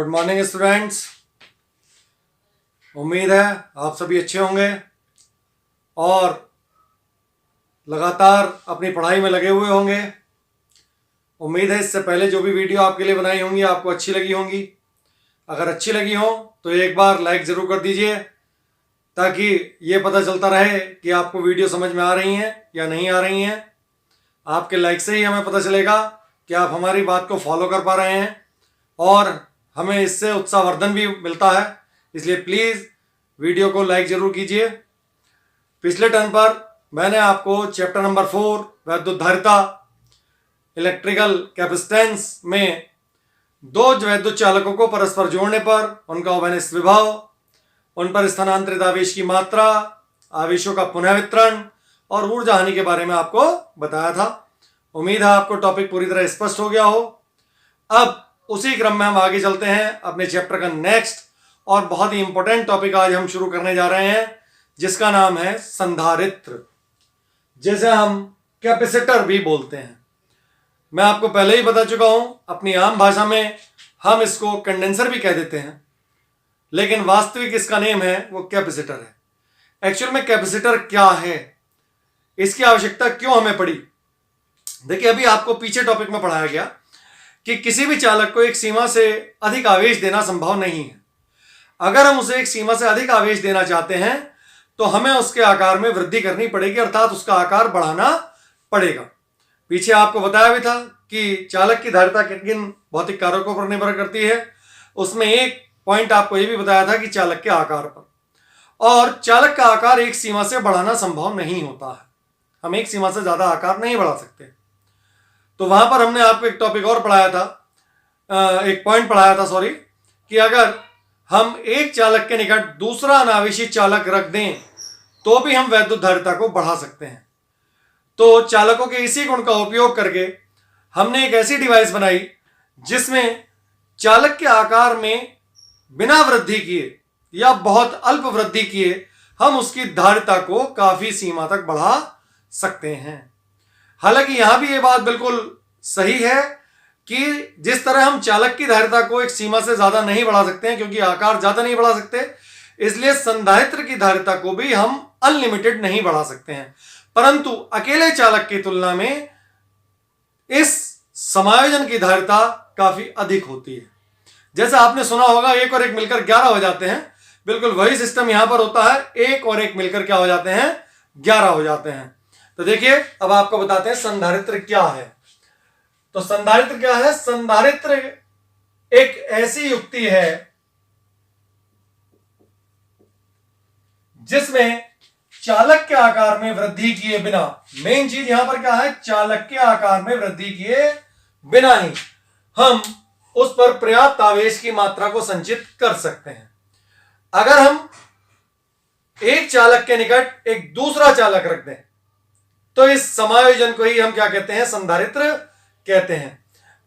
Good morning students. उम्मीद है आप सभी अच्छे होंगे और लगातार अपनी पढ़ाई में लगे हुए होंगे। उम्मीद है इससे पहले जो भी वीडियो आपके लिए बनाई होंगी आपको अच्छी लगी होंगी। अगर अच्छी लगी हो तो एक बार लाइक ज़रूर कर दीजिए ताकि ये पता चलता रहे कि आपको वीडियो समझ में आ रही हैं या नहीं आ रही हैं। आपके लाइक से ही हमें पता चलेगा कि आप हमारी बात को फॉलो कर पा रहे हैं और हमें इससे उत्साहवर्धन भी मिलता है। इसलिए प्लीज़ वीडियो को लाइक ज़रूर कीजिए। पिछले टर्म पर मैंने आपको चैप्टर नंबर 4 वैद्युत धारिता इलेक्ट्रिकल कैपेसिटेंस में दो वैद्युत चालकों को परस्पर जोड़ने पर उनका ओवेनिस विभव, उन पर स्थानांतरित आवेश की मात्रा, आवेशों का पुनः वितरण और ऊर्जा हानि के बारे में आपको बताया था। उम्मीद है आपको टॉपिक पूरी तरह स्पष्ट हो गया हो। अब उसी क्रम में हम आगे चलते हैं अपने चैप्टर का नेक्स्ट और बहुत ही इंपॉर्टेंट टॉपिक आज हम शुरू करने जा रहे हैं जिसका नाम है संधारित्र, जिसे हम कैपेसिटर भी बोलते हैं। मैं आपको पहले ही बता चुका हूं, अपनी आम भाषा में हम इसको कंडेंसर भी कह देते हैं, लेकिन वास्तविक इसका नेम है वो कैपेसिटर है। एक्चुअल में कैपेसिटर क्या है, इसकी आवश्यकता क्यों हमें पड़ी। देखिए, अभी आपको पीछे टॉपिक में पढ़ाया गया कि किसी भी चालक को एक सीमा से अधिक आवेश देना संभव नहीं है। अगर हम उसे एक सीमा से अधिक आवेश देना चाहते हैं तो हमें उसके आकार में वृद्धि करनी पड़ेगी, अर्थात उसका आकार बढ़ाना पड़ेगा। पीछे आपको बताया भी था कि चालक की धारिता किन किन भौतिक कारकों पर निर्भर करती है। उसमें एक पॉइंट आपको यह भी बताया था कि चालक के आकार पर, और चालक का आकार एक सीमा से बढ़ाना संभव नहीं होता है। हम एक सीमा से ज्यादा आकार नहीं बढ़ा सकते। तो वहां पर हमने आपको एक टॉपिक और पढ़ाया था, एक पॉइंट पढ़ाया था सॉरी, कि अगर हम एक चालक के निकट दूसरा अनावेशी चालक रख दें तो भी हम वैद्युत धारिता को बढ़ा सकते हैं। तो चालकों के इसी गुण का उपयोग करके हमने एक ऐसी डिवाइस बनाई जिसमें चालक के आकार में बिना वृद्धि किए या बहुत अल्प वृद्धि किए हम उसकी धारिता को काफी सीमा तक बढ़ा सकते हैं। हालांकि यहां भी यह बात बिल्कुल सही है कि जिस तरह हम चालक की धारिता को एक सीमा से ज्यादा नहीं बढ़ा सकते हैं क्योंकि आकार ज्यादा नहीं बढ़ा सकते, इसलिए संधारित्र की धारिता को भी हम अनलिमिटेड नहीं बढ़ा सकते हैं। परंतु अकेले चालक की तुलना में इस समायोजन की धारिता काफी अधिक होती है। जैसा आपने सुना होगा, एक और एक मिलकर 11 हो जाते हैं। बिल्कुल वही सिस्टम यहां पर होता है, एक और एक मिलकर क्या हो जाते हैं, 11 हो जाते हैं। तो देखिए, अब आपको बताते हैं संधारित्र क्या है। तो संधारित्र क्या है? संधारित्र एक ऐसी युक्ति है जिसमें चालक के आकार में वृद्धि किए बिना, मेन चीज यहां पर क्या है, चालक के आकार में वृद्धि किए बिना ही हम उस पर पर्याप्त आवेश की मात्रा को संचित कर सकते हैं। अगर हम एक चालक के निकट एक दूसरा चालक रख दें तो इस समायोजन को ही हम क्या कहते हैं, संधारित्र कहते हैं।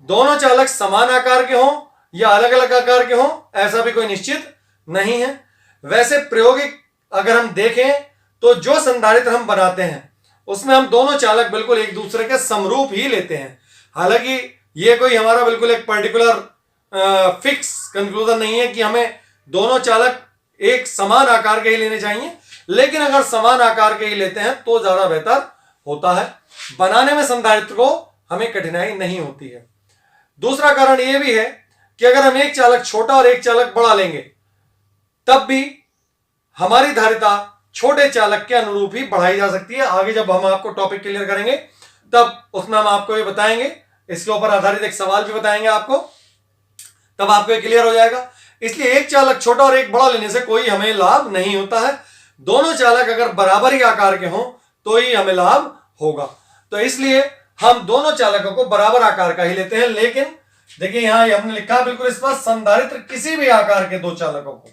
दोनों चालक समान आकार के हों या अलग अलग आकार के हों, ऐसा भी कोई निश्चित नहीं है। वैसे प्रायोगिक अगर हम देखें तो जो संधारित्र हम बनाते हैं उसमें हम दोनों चालक बिल्कुल एक दूसरे के समरूप ही लेते हैं। हालांकि ये कोई हमारा बिल्कुल एक पर्टिकुलर फिक्स कंक्लूजन नहीं है कि हमें दोनों चालक एक समान आकार के ही लेने चाहिए, लेकिन अगर समान आकार के ही लेते हैं तो ज्यादा बेहतर होता है। बनाने में संधारित्र को हमें कठिनाई नहीं होती है। दूसरा कारण यह भी है कि अगर हम एक चालक छोटा और एक चालक बड़ा लेंगे तब भी हमारी धारिता छोटे चालक के अनुरूप ही बढ़ाई जा सकती है। आगे जब हम आपको टॉपिक क्लियर करेंगे तब उसमें हम आपको ये बताएंगे, इसके ऊपर आधारित एक सवाल भी बताएंगे आपको, तब आपको ये क्लियर हो जाएगा। इसलिए एक चालक छोटा और एक बड़ा लेने से कोई हमें लाभ नहीं होता है। दोनों चालक अगर बराबर ही आकार के हों तो ही हमें लाभ होगा। तो इसलिए हम दोनों चालकों को बराबर आकार का ही लेते हैं। लेकिन देखिए, यहां हमने लिखा बिल्कुल स्पष्ट, संधारित्र किसी भी आकार के दो चालकों को,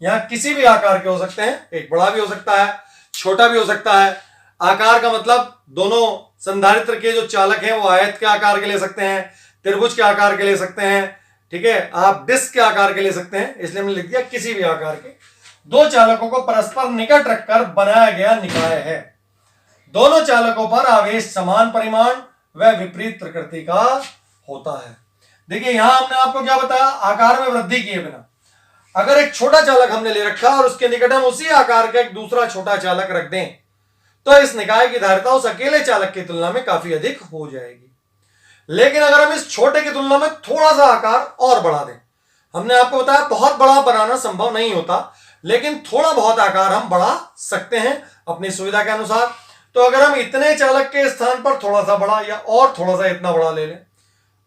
यहां किसी भी आकार के हो सकते हैं, एक बड़ा भी हो सकता है, छोटा भी हो सकता है। आकार का मतलब दोनों संधारित्र के जो चालक हैं वो आयत के आकार के ले सकते हैं, त्रिभुज के आकार के ले सकते हैं, ठीक है, आप डिस्क के आकार के ले सकते हैं। इसलिए हमने लिख दिया किसी भी आकार के दो चालकों को परस्पर निकट रखकर बनाया गया निकाय है। दोनों चालकों पर आवेश समान परिमाण व विपरीत प्रकृति का होता है। देखिए यहां हमने आपको क्या बताया, आकार में वृद्धि किए बिना अगर एक छोटा चालक हमने ले रखा और उसके निकट हम उसी आकार का एक दूसरा छोटा चालक रख दें तो इस निकाय की धारिता उस अकेले चालक की तुलना में काफी अधिक हो जाएगी। लेकिन अगर हम इस छोटे की तुलना में थोड़ा सा आकार और बढ़ा दें, हमने आपको बताया बहुत बड़ा बनाना संभव नहीं होता, लेकिन थोड़ा बहुत आकार हम बढ़ा सकते हैं अपनी सुविधा के अनुसार। तो अगर हम इतने चालक के स्थान पर थोड़ा सा बड़ा या और थोड़ा सा इतना बड़ा ले लें,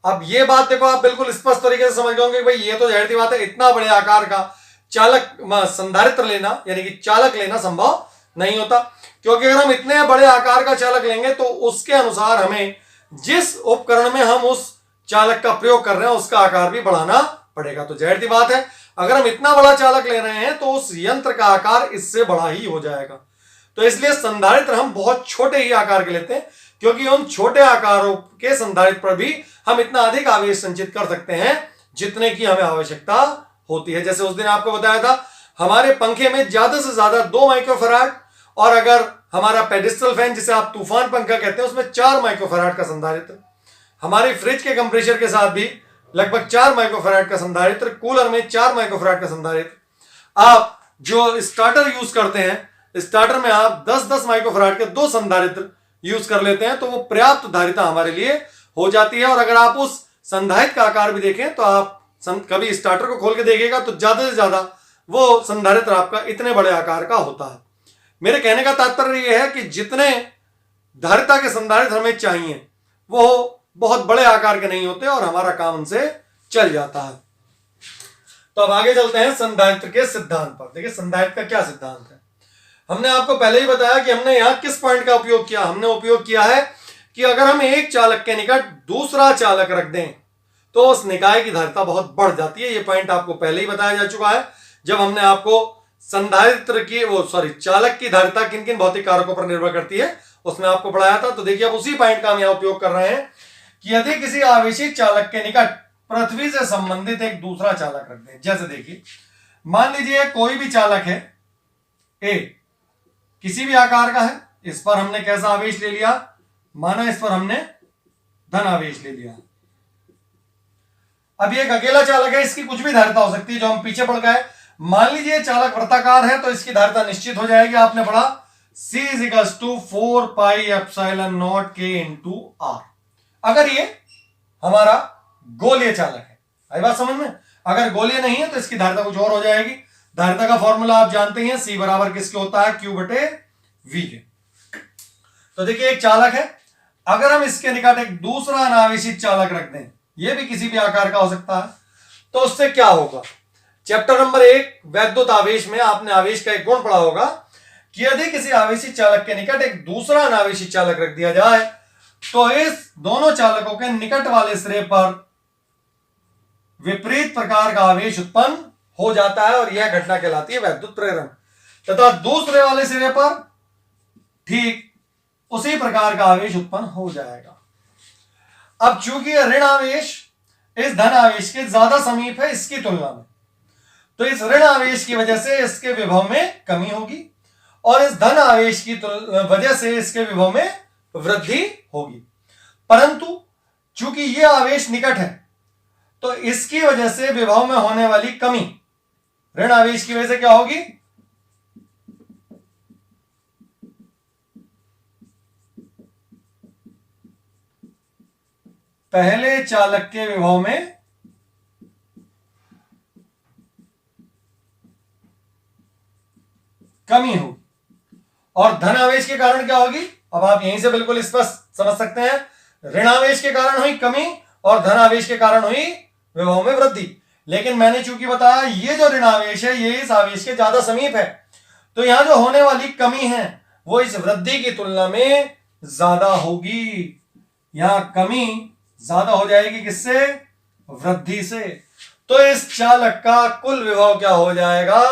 अब ये बात देखो आप बिल्कुल स्पष्ट तरीके से समझ गए भाई ये तो जाहिर सी बात है, इतना बड़े आकार का चालक संधारित्र लेना यानी कि चालक लेना संभव नहीं होता, क्योंकि अगर हम इतने बड़े आकार का चालक लेंगे तो उसके अनुसार हमें जिस उपकरण में हम उस चालक का प्रयोग कर रहे हैं उसका आकार भी बढ़ाना पड़ेगा। तो जाहिर सी बात है अगर हम इतना बड़ा चालक ले रहे हैं तो उस यंत्र का आकार इससे बड़ा ही हो जाएगा। तो इसलिए संधारित्र हम बहुत छोटे ही आकार के लेते हैं, क्योंकि उन छोटे आकारों के संधारित्र पर भी हम इतना अधिक आवेश संचित कर सकते हैं जितने की हमें आवश्यकता होती है। जैसे उस दिन आपको बताया था हमारे पंखे में ज्यादा से ज्यादा 2 माइक्रोफैराड, और अगर हमारा पेडिस्टल फैन जिसे आप तूफान पंखा कहते हैं उसमें 4 माइक्रोफैराड का संधारित्र, हमारे फ्रिज के कंप्रेसर के साथ भी लगभग 4 माइक्रोफैराड का संधारित्र, कूलर में 4 माइक्रोफैराड का संधारित्र। आप जो स्टार्टर यूज करते हैं, स्टार्टर में आप 10-10 माइक्रोफैराड के 2 संधारित्र यूज कर लेते हैं तो वो पर्याप्त धारिता हमारे लिए हो जाती है। और अगर आप उस संधारित्र का आकार भी देखें तो आप कभी स्टार्टर को खोल के देखिएगा तो ज्यादा से ज्यादा वो संधारित्र आपका इतने बड़े आकार का होता है। मेरे कहने का तात्पर्य यह है कि जितने धारिता के संधारित्र हमें चाहिए वो बहुत बड़े आकार के नहीं होते और हमारा काम उनसे चल जाता है। तो अब आगे चलते हैं संधारित्र के सिद्धांत पर। देखिए संधारित्र का क्या सिद्धांत है, हमने आपको पहले ही बताया कि हमने यहां किस पॉइंट का उपयोग किया। हमने उपयोग किया है कि अगर हम एक चालक के निकट दूसरा चालक रख दें तो उस निकाय की धारिता बहुत बढ़ जाती है। ये पॉइंट आपको पहले ही बताया जा चुका है जब हमने आपको संधारित्र की चालक की धारिता किन किन भौतिक कारकों पर निर्भर करती है उसमें आपको पढ़ाया था। तो देखिए अब उसी पॉइंट का हम यहां उपयोग कर रहे हैं कि यदि किसी आवेशित चालक के निकट पृथ्वी से संबंधित एक दूसरा चालक रख दें, जैसे देखिए मान लीजिए कोई भी चालक है ए, किसी भी आकार का है, इस पर हमने कैसा आवेश ले लिया, माना इस पर हमने धन आवेश ले लिया। अब ये एक अकेला चालक है, इसकी कुछ भी धारिता हो सकती है जो हम पीछे पढ़ गए। मान लीजिए चालक वृत्ताकार है तो इसकी धारिता निश्चित हो जाएगी, आपने पढ़ा C = 4 pi epsilon not K × R। अगर ये हमारा गोलीय चालक है, आई बात समझ में, अगर गोलीय नहीं है तो इसकी धारिता कुछ और हो जाएगी। धारिता का फॉर्मूला आप जानते हैं, C बराबर किसके होता है, Q/V के। तो देखिए एक चालक है, अगर हम इसके निकट एक दूसरा अनावेशित चालक रख दें, यह भी किसी भी आकार का हो सकता है, तो उससे क्या होगा। चैप्टर नंबर 1 वैद्युत आवेश में आपने आवेश का एक गुण पढ़ा होगा कि यदि किसी आवेशित चालक के निकट एक दूसरा अनावेशित चालक रख दिया जाए तो इस दोनों चालकों के निकट वाले सिरे पर विपरीत प्रकार का आवेश उत्पन्न हो जाता है और यह घटना कहलाती है वैद्युत प्रेरण, तथा दूसरे वाले सिरे पर ठीक उसी प्रकार का आवेश उत्पन्न हो जाएगा। अब चूंकि ऋण आवेश इस धन आवेश के ज्यादा समीप है इसकी तुलना में, तो इस ऋण आवेश की वजह से इसके विभव में कमी होगी और इस धन आवेश की वजह से इसके विभव में वृद्धि होगी। परंतु चूंकि यह आवेश निकट है तो इसकी वजह से विभव में होने वाली कमी ऋण आवेश की वजह से क्या होगी, पहले चालक के विभव में कमी होगी और धन आवेश के कारण क्या होगी, अब आप यहीं से बिल्कुल स्पष्ट समझ सकते हैं, ऋण आवेश के कारण हुई कमी और धन आवेश के कारण हुई विभव में वृद्धि। लेकिन मैंने चूंकि बताया ये जो ऋण आवेश है ये इस आवेश के ज्यादा समीप है, तो यहां जो होने वाली कमी है वो इस वृद्धि की तुलना में ज्यादा होगी। यहां कमी ज्यादा हो जाएगी किससे, वृद्धि से। तो इस चालक का कुल विभव क्या हो जाएगा,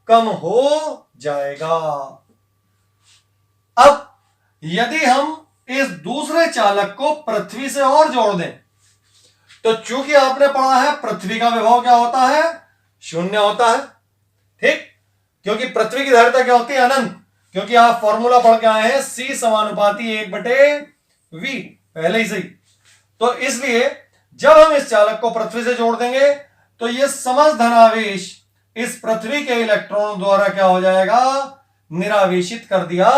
कम हो जाएगा। अब यदि हम इस दूसरे चालक को पृथ्वी से और जोड़ दें तो चूंकि आपने पढ़ा है पृथ्वी का विभव क्या होता है, 0 होता है, ठीक, क्योंकि पृथ्वी की धारिता क्या होती है, अनंत, क्योंकि आप फॉर्मूला पढ़ के आए हैं C = 1/V पहले ही सही। तो इसलिए जब हम इस चालक को पृथ्वी से जोड़ देंगे तो ये समस्त धनावेश इस पृथ्वी के इलेक्ट्रॉन द्वारा क्या हो जाएगा, निरावेशित कर दिया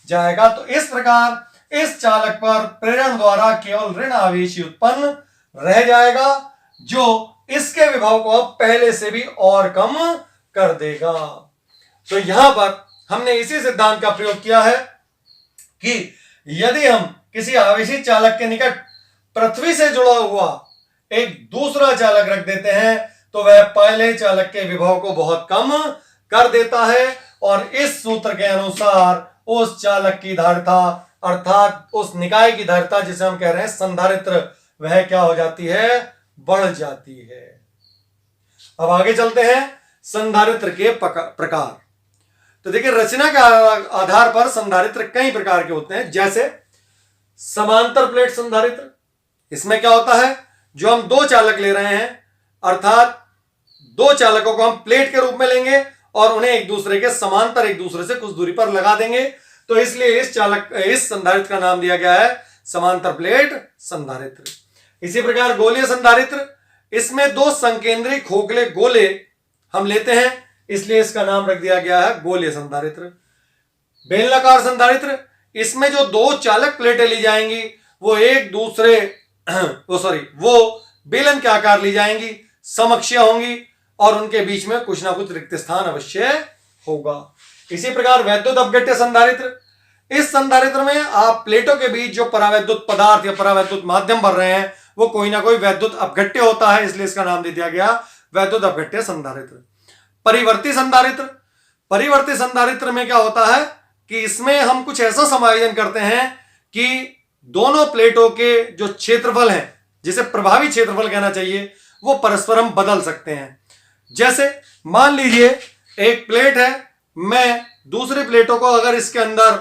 जाएगा। तो इस प्रकार इस चालक पर प्रेरण द्वारा केवल ऋण आवेश उत्पन्न रह जाएगा, जो इसके विभव को अब पहले से भी और कम कर देगा। तो यहां पर हमने इसी सिद्धांत का प्रयोग किया है कि यदि हम किसी आवेशित चालक के निकट पृथ्वी से जुड़ा हुआ एक दूसरा चालक रख देते हैं तो वह पहले चालक के विभव को बहुत कम कर देता है, और इस सूत्र के अनुसार उस चालक की धारिता अर्थात उस निकाय की धारिता जिसे हम कह रहे हैं संधारित्र, वह क्या हो जाती है, बढ़ जाती है। अब आगे चलते हैं संधारित्र के प्रकार। तो देखिए रचना के आधार पर संधारित्र कई प्रकार के होते हैं, जैसे समांतर प्लेट संधारित्र। इसमें क्या होता है, जो हम दो चालक ले रहे हैं अर्थात दो चालकों को हम प्लेट के रूप में लेंगे और उन्हें एक दूसरे के समांतर एक दूसरे से कुछ दूरी पर लगा देंगे, तो इसलिए इस संधारित्र का नाम दिया गया है समांतर प्लेट संधारित्र। इसी प्रकार गोलीय संधारित्र, इसमें दो संकेंद्री खोखले गोले हम लेते हैं, इसलिए इसका नाम रख दिया गया है गोलीय संधारित्र। बेलनाकार संधारित्र, इसमें जो दो चालक प्लेटें ली जाएंगी वो एक दूसरे वो बेलन के आकार ली जाएंगी, समअक्षीय होंगी और उनके बीच में कुछ ना कुछ रिक्त स्थान अवश्य होगा। इसी प्रकार वैद्युत अपघट्य संधारित्र, इस संधारित्र में आप प्लेटों के बीच जो परावैद्युत पदार्थ या परावैद्युत माध्यम भर रहे हैं वो कोई ना कोई वैद्युत अपघट्य होता है, इसलिए इसका नाम दे दिया गया वैद्युत अपघट्य संधारित्र। परिवर्ती संधारित्र, परिवर्ती संधारित्र में क्या होता है कि इसमें हम कुछ ऐसा समायोजन करते हैं कि दोनों प्लेटों के जो क्षेत्रफल है, जिसे प्रभावी क्षेत्रफल कहना चाहिए, वो परस्पर हम बदल सकते हैं। जैसे मान लीजिए एक प्लेट है, मैं दूसरी प्लेटों को अगर इसके अंदर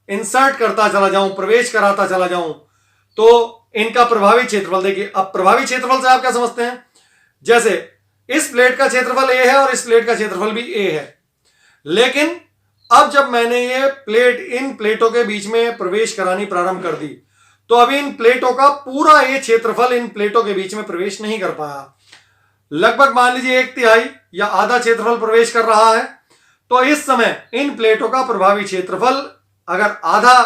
इंसर्ट करता चला जाऊं, प्रवेश कराता चला जाऊं, तो इनका प्रभावी क्षेत्रफल देखिए। अब प्रभावी क्षेत्रफल से आप क्या समझते हैं, जैसे इस प्लेट का क्षेत्रफल ए है और इस प्लेट का क्षेत्रफल भी ए है, लेकिन अब जब मैंने ये प्लेट इन प्लेटों के बीच में प्रवेश करानी प्रारंभ कर दी तो अभी इन प्लेटों का पूरा ये क्षेत्रफल इन प्लेटों के बीच में प्रवेश नहीं कर पाया। लगभग मान लीजिए 1/3 या आधा क्षेत्रफल प्रवेश कर रहा है, तो इस समय इन प्लेटों का प्रभावी क्षेत्रफल, अगर आधा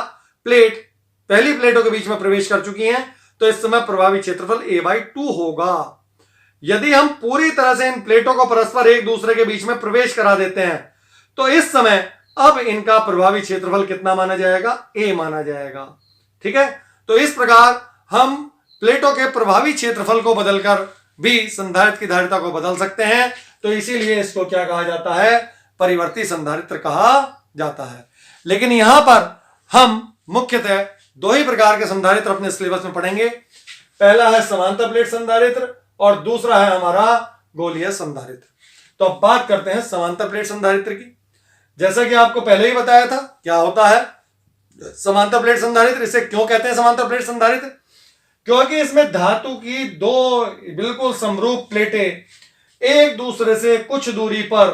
प्लेट पहली प्लेटों के बीच में प्रवेश कर चुकी हैं तो इस समय प्रभावी क्षेत्रफल a/2 होगा। यदि हम पूरी तरह से इन प्लेटों को परस्पर एक दूसरे के बीच में प्रवेश करा देते हैं तो इस समय अब इनका प्रभावी क्षेत्रफल कितना माना जाएगा, a माना जाएगा। ठीक है, तो इस प्रकार हम प्लेटों के प्रभावी क्षेत्रफल को बदलकर भी संधारित्र की धारिता को बदल सकते हैं, तो इसीलिए इसको क्या कहा जाता है, परिवर्ती संधारित्र कहा जाता है। लेकिन यहां पर हम मुख्यतः दो ही प्रकार के संधारित्र अपने सिलेबस में पढ़ेंगे। पहला है समांतर प्लेट संधारित्र और दूसरा है हमारा गोलीय संधारित्र। तो अब बात करते हैं समांतर प्लेट संधारित्र की। जैसा कि आपको पहले ही बताया था क्या होता है समांतर प्लेट संधारित्र, इसे क्यों कहते हैं समांतर प्लेट संधारित्र, क्योंकि इसमें धातु की दो बिल्कुल समरूप प्लेटें एक दूसरे से कुछ दूरी पर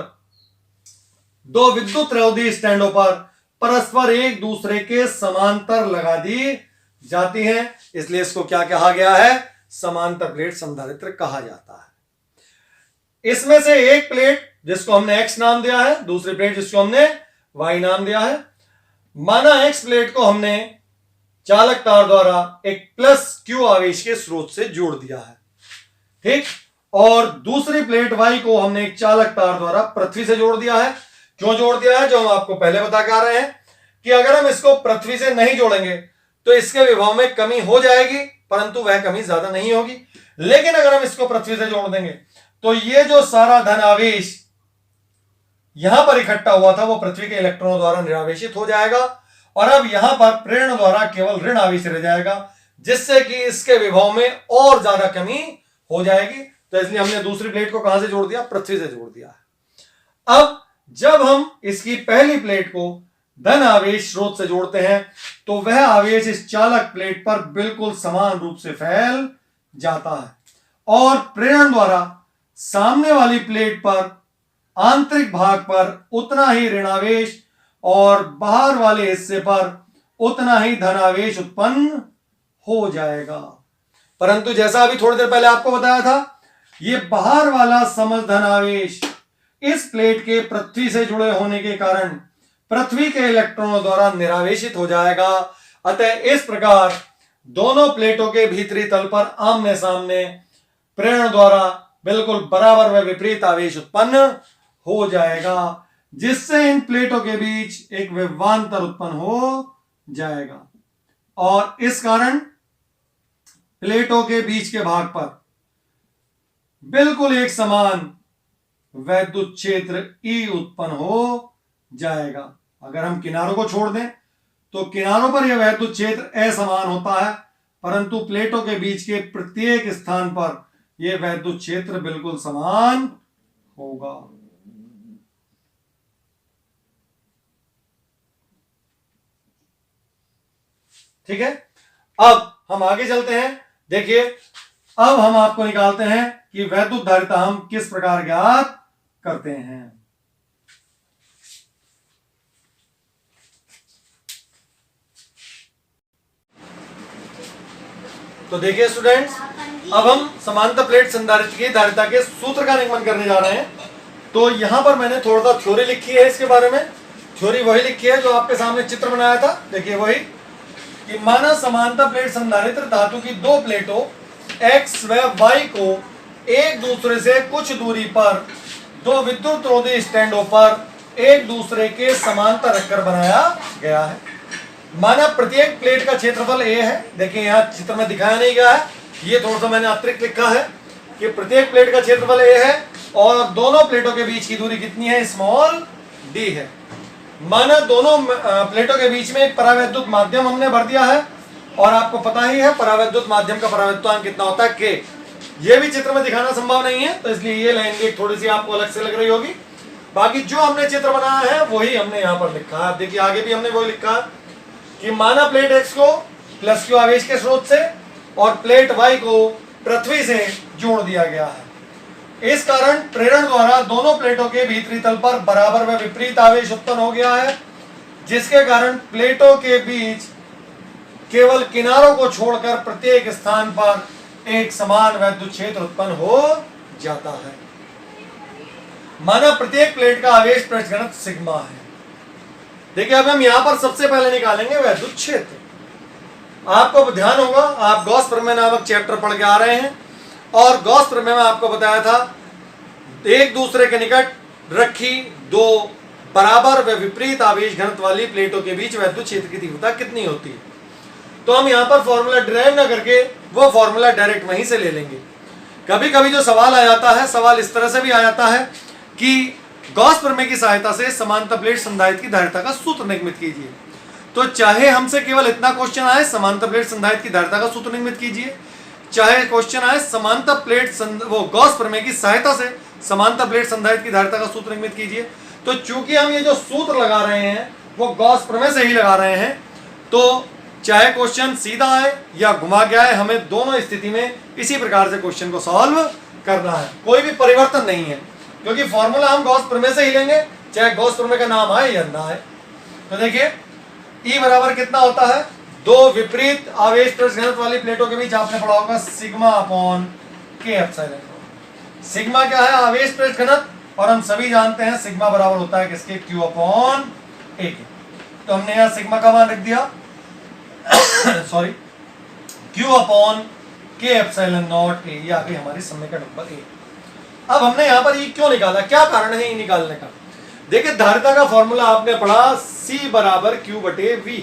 दो विद्युत रोधी स्टैंडों पर परस्पर एक दूसरे के समांतर लगा दी जाती हैं, इसलिए इसको क्या कहा गया है, समांतर प्लेट संधारित्र कहा जाता है। इसमें से एक प्लेट जिसको हमने x नाम दिया है, दूसरी प्लेट जिसको हमने y नाम दिया है। माना x प्लेट को हमने चालक तार द्वारा एक +q आवेश के स्रोत से जोड़ दिया है, ठीक, और दूसरी प्लेट y को हमने एक चालक तार द्वारा पृथ्वी से जोड़ दिया है। क्यों जोड़ दिया है, जो हम आपको पहले बता के आ रहे हैं कि अगर हम इसको पृथ्वी से नहीं जोड़ेंगे तो इसके विभव में कमी हो जाएगी, परंतु वह कमी ज्यादा नहीं होगी। लेकिन अगर हम इसको पृथ्वी से जोड़ देंगे तो ये जो सारा धन आवेश यहां पर इकट्ठा हुआ था वो पृथ्वी के इलेक्ट्रॉनों द्वारा निरावेशित हो जाएगा और अब यहां पर प्रेरण द्वारा केवल ऋण आवेश रह जाएगा, जिससे कि इसके विभव में और ज्यादा कमी हो जाएगी। तो इसलिए हमने दूसरी प्लेट को कहां से जोड़ दिया, पृथ्वी से जोड़ दिया है। अब जब हम इसकी पहली प्लेट को धन आवेश स्रोत से जोड़ते हैं तो वह आवेश इस चालक प्लेट पर बिल्कुल समान रूप से फैल जाता है और प्रेरण द्वारा सामने वाली प्लेट पर आंतरिक भाग पर उतना ही ऋणावेश और बाहर वाले हिस्से पर उतना ही धनावेश उत्पन्न हो जाएगा। परंतु जैसा अभी थोड़ी देर पहले आपको बताया था, ये बाहर वाला समधन आवेश इस प्लेट के पृथ्वी से जुड़े होने के कारण पृथ्वी के इलेक्ट्रॉनों द्वारा निरावेशित हो जाएगा। अतः इस प्रकार दोनों प्लेटों के भीतरी तल पर आमने सामने प्रेरण द्वारा बिल्कुल बराबर व विपरीत आवेश उत्पन्न हो जाएगा, जिससे इन प्लेटों के बीच एक विभवांतर उत्पन्न हो जाएगा और इस कारण प्लेटों के बीच के भाग पर बिल्कुल एक समान वैद्युत क्षेत्र E उत्पन्न हो जाएगा। अगर हम किनारों को छोड़ दें तो किनारों पर यह वैद्युत क्षेत्र असमान होता है, परंतु प्लेटों के बीच के प्रत्येक स्थान पर यह वैद्युत क्षेत्र बिल्कुल समान होगा। ठीक है, अब हम आगे चलते हैं। देखिए, अब हम आपको निकालते हैं कि वैद्युत धारिता हम किस प्रकार ज्ञात करते हैं। तो देखिए स्टूडेंट्स, अब हम समांतर प्लेट संधारित्र की धारिता के सूत्र का निगमन करने जा रहे हैं। तो यहां पर मैंने थोड़ा सा थ्योरी लिखी है इसके बारे में। थ्योरी वही लिखी है जो आपके सामने चित्र बनाया था। देखिए वही कि माना समांतर प्लेट संधारित्र धातु की दो प्लेटों X व Y को एक दूसरे से कुछ दूरी पर दो विद्युत रोधी स्टैंडों पर एक दूसरे के समांतर रखकर बनाया गया है। माना प्रत्येक प्लेट का क्षेत्रफल A है। देखिए यहाँ चित्र में दिखाया नहीं गया है, ये थोड़ा सा मैंने अतिरिक्त लिखा है कि प्रत्येक प्लेट का क्षेत्रफल A है और दोनों प्लेटों के बीच की दूरी कितनी है, स्मॉल d है। माना दोनों प्लेटों के बीच में एक परावैद्युत माध्यम हमने भर दिया है और आपको पता ही है परावैद्युत माध्यम का परावैद्युतांक कितना होता है, K। ये भी चित्र में दिखाना संभव नहीं है, तो इसलिए ये लाइन भी थोड़ी सी आपको अलग से लग रही होगी। बाकी जो हमने चित्र बनाया है वही हमने यहाँ पर लिखा है। देखिए आगे भी हमने वही लिखा है कि माना प्लेट X को प्लस Q आवेश के स्रोत से और प्लेट Y को पृथ्वी से जोड़ दिया गया है। इस कारण प्रेरण द्वारा दोनों प्लेटों के भीतरी तल पर बराबर व विपरीत आवेश उत्पन्न हो गया है, जिसके कारण प्लेटों के बीच केवल किनारों को छोड़कर प्रत्येक स्थान पर एक समान वैद्युत क्षेत्र उत्पन्न हो जाता है। माना प्रत्येक प्लेट का आवेश पृष्ठ घनत्व सिग्मा है। देखिए अब हम यहां पर सबसे पहले निकालेंगे वैद्युत क्षेत्र। आपको ध्यान होगा, आप गॉस प्रमेय नामक चैप्टर पढ़ के आ रहे हैं और गॉस प्रमेय में आपको बताया था एक दूसरे के निकट रखी दो बराबर व विपरीत आवेश घनत्व वाली प्लेटों के बीच वैद्युत क्षेत्र की तीव्रता कितनी होती है। तो हम यहाँ पर फॉर्मूला डिराइव ना करके वो फॉर्मूला डायरेक्ट वहीं से ले लेंगे। कभी कभी जो सवाल आ जाता है, सवाल इस तरह से भी आ जाता है कि गॉस प्रमेय की सहायता से समांतर प्लेट संधारित्र की धारिता का सूत्र निगमित कीजिए। तो चाहे हमसे केवल इतना क्वेश्चन आए समांतर प्लेट संधारित्र की धारिता का सूत्र निगमित कीजिए, चाहे क्वेश्चन आए समांतर प्लेट वो गॉस प्रमेय की सहायता से समांतर प्लेट संधारित्र की धारिता का सूत्र निगमित कीजिए, तो चूंकि हम ये जो सूत्र लगा रहे हैं वो गॉस प्रमेय से ही लगा रहे हैं, तो चाहे क्वेश्चन सीधा आए या घुमा के आए, हमें दोनों स्थिति में इसी प्रकार से क्वेश्चन को सॉल्व करना है। कोई भी परिवर्तन नहीं है, क्योंकि फॉर्मूला हम गॉस प्रमेय से ही लेंगे, चाहे गॉस प्रमेय का नाम आए या ना आए। तो देखिए E बराबर कितना होता है, दो विपरीत आवेश पृष्ठ घनत्व वाली प्लेटों के बीच आपने पढ़ा होगा sigma upon K epsilon. Sigma क्या है, आवेश पृष्ठ घनत्व, और हम सभी जानते हैं सिग्मा बराबर होता है किसके, Q अपॉन A के। तो हमने यहाँ सिग्मा का मान रख दिया sorry Q upon K epsilon not A, ये आ गई हमारी समीकरण नंबर A। अब हमने यहाँ पर E क्यों निकाला, क्या कारण है E निकालने का। देखिए धारिता का फॉर्मूला आपने पढ़ा C बराबर Q बटे V,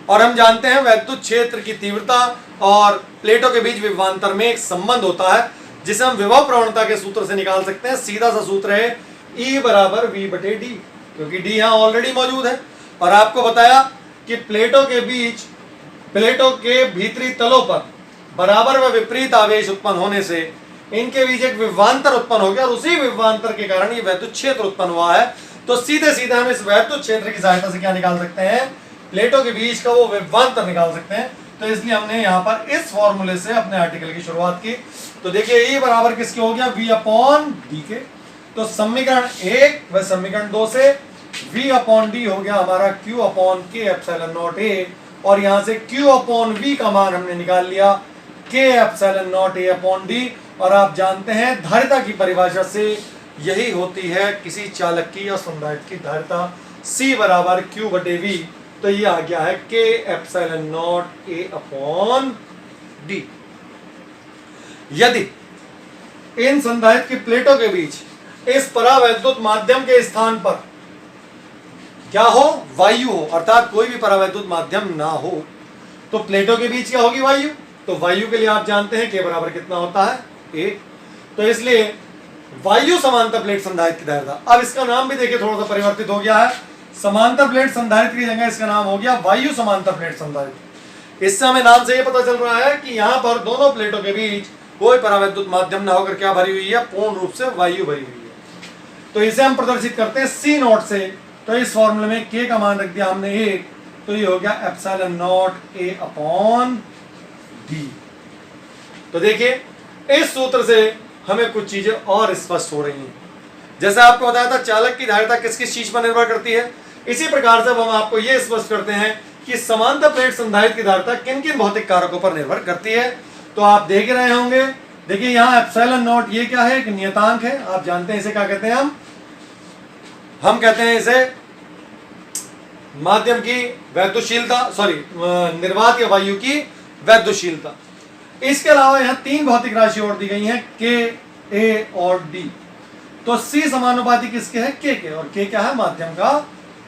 और हम जानते हैं वैद्युत क्षेत्र की तीव्रता और प्लेटों के बीच विभवांतर में एक संबंध होता है जिसे हम विभव प्रवणता के सूत्र से निकाल सकते हैं। सीधा सा सूत्र है E बराबर V बटे D, क्योंकि D यहाँ ऑलरेडी मौजूद है। और आपको बताया कि प्लेटों के भीतरी तलों पर बराबर व विपरीत आवेश उत्पन्न होने से इनके बीच एक विभवांतर उत्पन्न हो गया और उसी विभवांतर के कारण ये वैद्युत क्षेत्र उत्पन्न हुआ है। तो सीधे सीधे हम इस वैद्युत क्षेत्र की सहायता से क्या निकाल सकते हैं, प्लेटों के बीच का वो विभवांतर निकाल सकते हैं। तो इसलिए हमने यहाँ पर इस फॉर्मूले से अपने आर्टिकल की शुरुआत की। तो देखिए E बराबर किसके हो गया, V अपॉन D के। तो समीकरण 1 व समीकरण 2 से V अपॉन D हो गया हमारा Q upon K epsilon not A, और यहां से Q अपॉन V का मान हमने निकाल लिया K epsilon not A upon D। और आप जानते हैं धारिता की परिभाषा से यही होती है किसी चालक की या संधारित्र की धारिता, C बराबर Q बटे V। तो ये आ गया है K epsilon not A upon D। यदि इन संधारित्र की प्लेटों के बीच इस परावैद्युत माध्यम के स्थान पर क्या हो, वायु हो, अर्थात कोई भी परावैद्युत माध्यम ना हो, तो प्लेटों के बीच क्या होगी, वायु। तो वायु के लिए आप जानते हैं K बराबर कितना होता है, 1। तो इसलिए वायु समांतर प्लेट संधारित्र की धारिता। अब इसका नाम भी देखिए थोड़ा सा परिवर्तित हो गया है, समांतर प्लेट संधारित्र की जगह इसका नाम हो गया वायु समांतर प्लेट संधारित्र। इससे हमें नाम से यह पता चल रहा है कि यहां पर दोनों प्लेटों के बीच कोई परावैद्युत माध्यम ना होकर क्या भरी हुई है, पूर्ण रूप से वायु भरी हुई है। तो इसे हम प्रदर्शित करते हैं C नॉट से। तो इस फॉर्मूले में K का मान रख दिया हमने 1, तो ये हो गया epsilon not A upon D। तो देखिए इस सूत्र से हमें कुछ चीजें और स्पष्ट हो रही हैं। जैसे आपको बताया था चालक की धारिता किस किस चीज पर निर्भर करती है, इसी प्रकार से अब हम आपको यह स्पष्ट करते हैं कि समांतर प्लेट संधारित्र की धारिता किन किन भौतिक कारकों पर निर्भर करती है। तो आप देख रहे होंगे, देखिए यहाँ एप्सिलॉन नॉट ये क्या है, एक नियतांक है। आप जानते हैं इसे क्या कहते हैं, हम कहते हैं इसे माध्यम की वैद्युशीलता, निर्वात या वायु की वैद्युशीलता। इसके अलावा यहाँ 3 भौतिक राशि और दी गई हैं, K, A और D। तो C समानुपाती किसके है, K के, और K क्या है, माध्यम का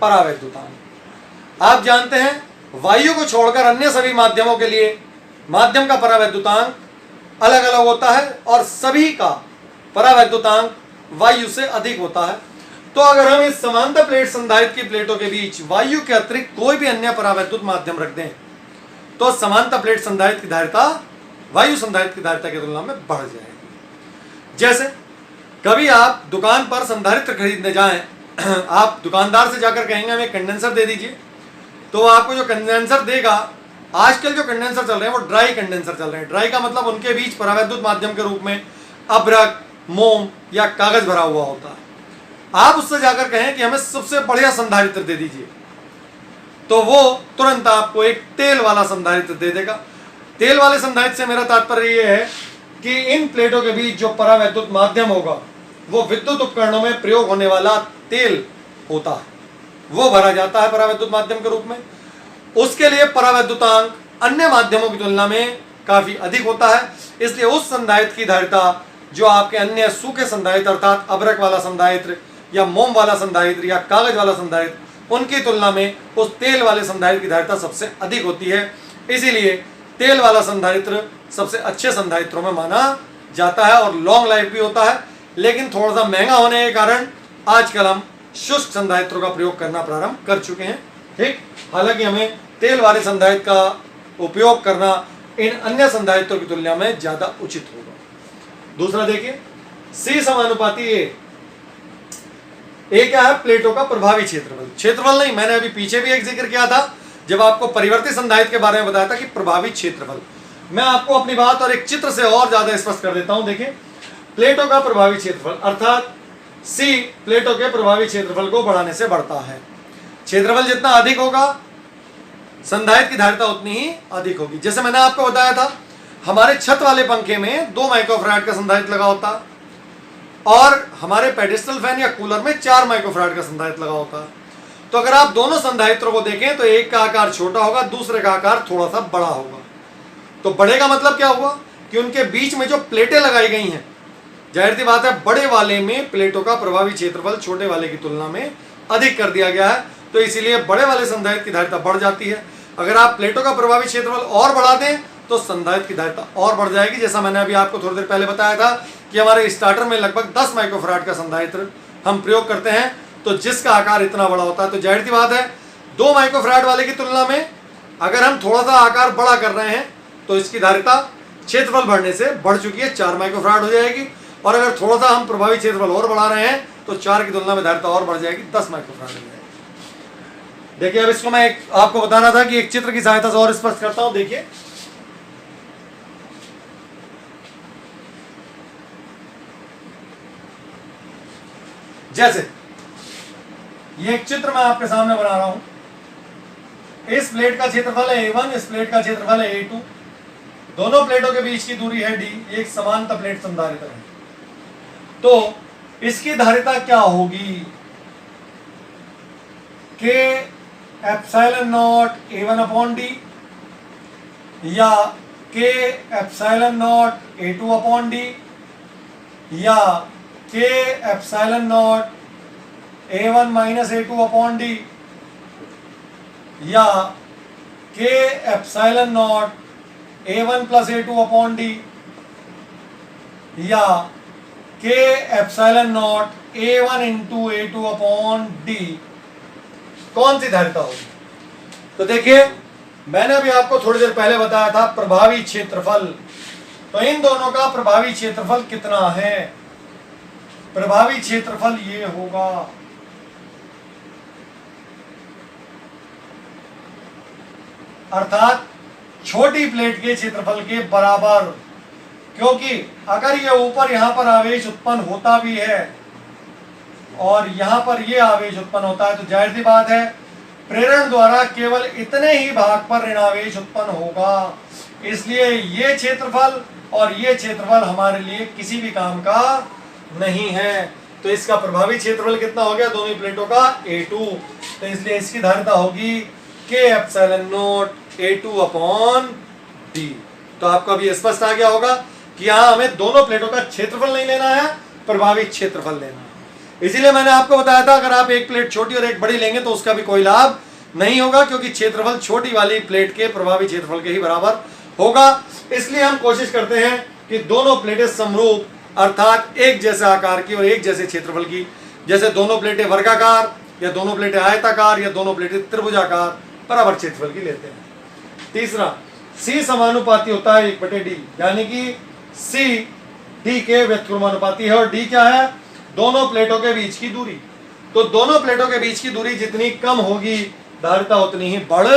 परावैद्युतांक। आप जानते हैं वायु को छोड़कर अन्य सभी माध्यमों के लिए माध्यम का परावैद्युतांक अलग अलग होता है और सभी का परावैद्युतांक वायु से अधिक होता है। तो अगर हम इस समांतर प्लेट संधारित्र की प्लेटों के बीच वायु के अतिरिक्त कोई भी अन्य परावैद्युत माध्यम रख दें तो समांतर प्लेट संधारित्र की धारिता वायु संधारित्र की धारिता की तुलना में बढ़ जाएगी। जैसे कभी आप दुकान पर संधारित्र खरीदने जाएं, आप दुकानदार से जाकर कहेंगे हमें कंडेंसर दे दीजिए, तो आपको जो कंडेंसर देगा, आजकल जो कंडेंसर चल रहे हैं वो ड्राई कंडेंसर चल रहे हैं। ड्राई का मतलब उनके बीच परावैद्युत माध्यम के रूप में अभ्रक, मोम या कागज भरा हुआ होता है। आप उससे जाकर कहें कि हमें सबसे बढ़िया संधारित्र दे दीजिए, तो वो तुरंत आपको एक तेल वाला संधारित्र दे देगा। तेल वाले संधारित्र से मेरा तात्पर्य यह है कि इन प्लेटों के बीच जो परावैद्युत माध्यम होगा वो विद्युत उपकरणों में प्रयोग होने वाला तेल होता है, वो भरा जाता है परावैद्युत माध्यम के रूप में। उसके लिए परावैद्युतांक अन्य माध्यमों की तुलना में काफी अधिक होता है, इसलिए उस संधारित्र की धारिता जो आपके अन्य सूखे संधारित्र अर्थात अभ्रक वाला संधारित्र या मोम वाला संधारित्र या कागज वाला संधारित्र, उनकी तुलना में उस तेल वाले संधारित्र की धारिता सबसे अधिक होती है। इसीलिए तेल वाला संधारित्र सबसे अच्छे संधारित्रों में माना जाता है और लॉन्ग लाइफ भी होता है। लेकिन थोड़ा सा महंगा होने के कारण आजकल हम शुष्क संधारित्रों का प्रयोग करना प्रारंभ कर चुके हैं। ठीक, हालांकि हमें तेल वाले संधारित्र का उपयोग करना इन अन्य संधारित्रों की तुलना में ज्यादा उचित होगा। दूसरा देखिए, C समानुपाती A क्या है, प्लेटों का प्रभावी क्षेत्रफल। क्षेत्रफल नहीं, मैंने अभी पीछे भी एक जिक्र किया था जब आपको परिवर्ती संधारित्र के बारे में बताया था कि प्रभावी क्षेत्रफल। मैं आपको अपनी बात और एक चित्र से और ज्यादा स्पष्ट कर देता हूं। देखिए, प्लेटों का प्रभावी क्षेत्रफल अर्थात C प्लेटों के प्रभावी क्षेत्रफल को बढ़ाने से बढ़ता है। क्षेत्रफल जितना अधिक होगा संधारित्र की धारिता उतनी ही अधिक होगी। जैसे मैंने आपको बताया था, हमारे छत वाले पंखे में 2 माइक्रोफैराड का संधारित्र लगा होता है और हमारे पेडिस्टल फैन या कूलर में 4 माइक्रोफैराड का संधारित्र लगा होता है। तो अगर आप दोनों संधारित्रों को देखें तो एक का आकार छोटा होगा, दूसरे का आकार थोड़ा सा बड़ा होगा। तो बड़े का मतलब क्या हुआ कि उनके बीच में जो प्लेटें लगाई गई हैं, जाहिर सी बात है बड़े वाले में प्लेटों का प्रभावी क्षेत्रफल छोटे वाले की तुलना में अधिक कर दिया गया है, तो इसीलिए बड़े वाले संधारित्र की धारिता बढ़ जाती है। अगर आप प्लेटों का प्रभावी क्षेत्रफल और बढ़ा दें तो संधारित्र की धारिता और बढ़ जाएगी। जैसा मैंने अभी आपको थोड़ी देर पहले बताया था कि हमारे स्टार्टर में लगभग 10 माइक्रोफैराड का संधारित्र हम प्रयोग करते हैं, तो जिसका आकार इतना बड़ा होता है, तो जाहिर सी बात है 2 माइक्रोफैराड वाले की तुलना में अगर हम थोड़ा सा आकार बड़ा कर रहे हैं तो इसकी धारिता क्षेत्रफल बढ़ने से बढ़ चुकी है, 4 माइक्रोफैराड हो जाएगी। और अगर थोड़ा सा हम प्रभावी क्षेत्रफल और बढ़ा रहे हैं तो 4 की तुलना में धारिता और बढ़ जाएगी, 10 माइक्रोफैराड हो जाएगी। देखिए, अब इसको मैं आपको बताना था कि एक चित्र की सहायता से और स्पष्ट करता हूं। देखिए, जैसे ये एक चित्र मैं आपके सामने बना रहा हूं। इस प्लेट का क्षेत्रफल है A1, इस प्लेट का क्षेत्रफल है A2, दोनों प्लेटों के बीच की दूरी है D, ये एक समांतर प्लेट संधारित्र है। तो इसकी धारिता क्या होगी? K epsilon not A1 upon D या K epsilon not A2 upon D या K epsilon not A1 minus A2 upon D या K epsilon not A1 plus A2 upon D या K epsilon not A1 into A2 upon D, कौन सी धारिता होगी? तो देखिए, मैंने अभी आपको थोड़ी देर पहले बताया था प्रभावी क्षेत्रफल। तो इन दोनों का प्रभावी क्षेत्रफल कितना है? प्रभावी क्षेत्रफल ये होगा, अर्थात छोटी प्लेट के क्षेत्रफल के बराबर, क्योंकि अगर ये ऊपर यहां पर आवेश उत्पन्न होता भी है और यहां पर ये आवेश उत्पन्न होता है, तो जाहिर सी बात है प्रेरण द्वारा केवल इतने ही भाग पर ऋणावेश उत्पन्न होगा। इसलिए ये क्षेत्रफल और ये क्षेत्रफल हमारे लिए किसी भी काम का नहीं है। तो इसका प्रभावी क्षेत्रफल कितना हो गया दोनों प्लेटों का? A2। तो इसलिए इसकी धारिता होगी K epsilon not A2 upon D। तो आपको अभी स्पष्ट आ गया होगा कि यहाँ हमें दोनों प्लेटों का क्षेत्रफल नहीं लेना है, प्रभावी क्षेत्रफल लेना है। इसीलिए मैंने आपको बताया था अगर आप एक प्लेट छोटी और एक बड़ी लेंगे तो उसका भी कोई लाभ नहीं होगा, क्योंकि क्षेत्रफल छोटी वाली प्लेट के प्रभावी क्षेत्रफल के ही बराबर होगा। इसलिए हम कोशिश करते हैं कि दोनों प्लेटें समरूप, अर्थात एक जैसे आकार की और एक जैसे क्षेत्रफल की, जैसे दोनों प्लेटें वर्गाकार या दोनों प्लेटें आयताकार या दोनों प्लेटें त्रिभुजाकार बराबर क्षेत्रफल की लेते हैं। तीसरा, C समानुपाती होता है 1/D, यानी कि C D के व्युत्क्रमानुपाती है और D क्या है? दोनों प्लेटों के बीच की दूरी। तो दोनों प्लेटों के बीच की दूरी जितनी कम होगी धारिता उतनी ही बढ़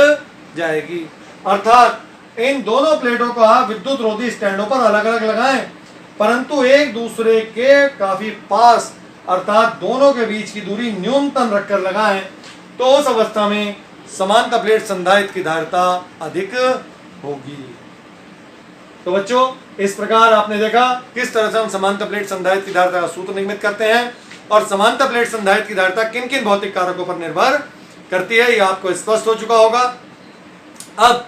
जाएगी। अर्थात इन दोनों प्लेटों को आप विद्युत रोधी स्टैंडों पर अलग अलग लगाएं, परंतु एक दूसरे के काफी पास, अर्थात दोनों के बीच की दूरी न्यूनतम रखकर लगाएं, तो उस अवस्था में समांतर प्लेट संधारित्र की धारिता अधिक होगी। तो बच्चों, इस प्रकार आपने देखा किस तरह से हम समांतर प्लेट संधारित्र की धारिता का सूत्र निर्मित करते हैं और समांतर प्लेट संधारित्र की धारिता किन किन भौतिक कारकों पर निर्भर करती है, यह आपको स्पष्ट हो चुका होगा। अब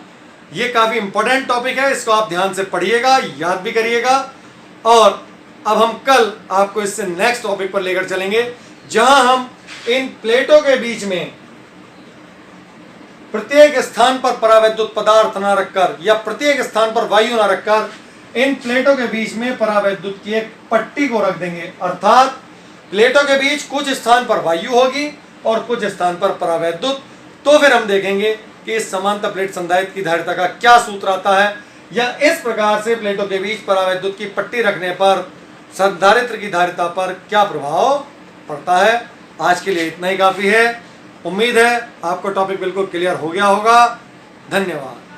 ये काफी इंपॉर्टेंट टॉपिक है, इसको आप ध्यान से पढ़िएगा, याद भी करिएगा। और अब हम कल आपको इससे नेक्स्ट टॉपिक पर लेकर चलेंगे, जहां हम इन प्लेटों के बीच में प्रत्येक स्थान पर परावैद्युत पदार्थ न रखकर या प्रत्येक स्थान पर वायु न रखकर इन प्लेटों के बीच में परावैद्युत की एक पट्टी को रख देंगे। अर्थात प्लेटों के बीच कुछ स्थान पर वायु होगी और कुछ स्थान पर परावैद्युत। तो फिर हम देखेंगे कि इस समांतर प्लेट संधारित्र की धारिता का क्या सूत्र आता है, या इस प्रकार से प्लेटों के बीच परावैद्युत की पट्टी रखने पर संधारित्र की धारिता पर क्या प्रभाव पड़ता है। आज के लिए इतना ही काफी है। उम्मीद है आपको टॉपिक बिल्कुल क्लियर हो गया होगा। धन्यवाद।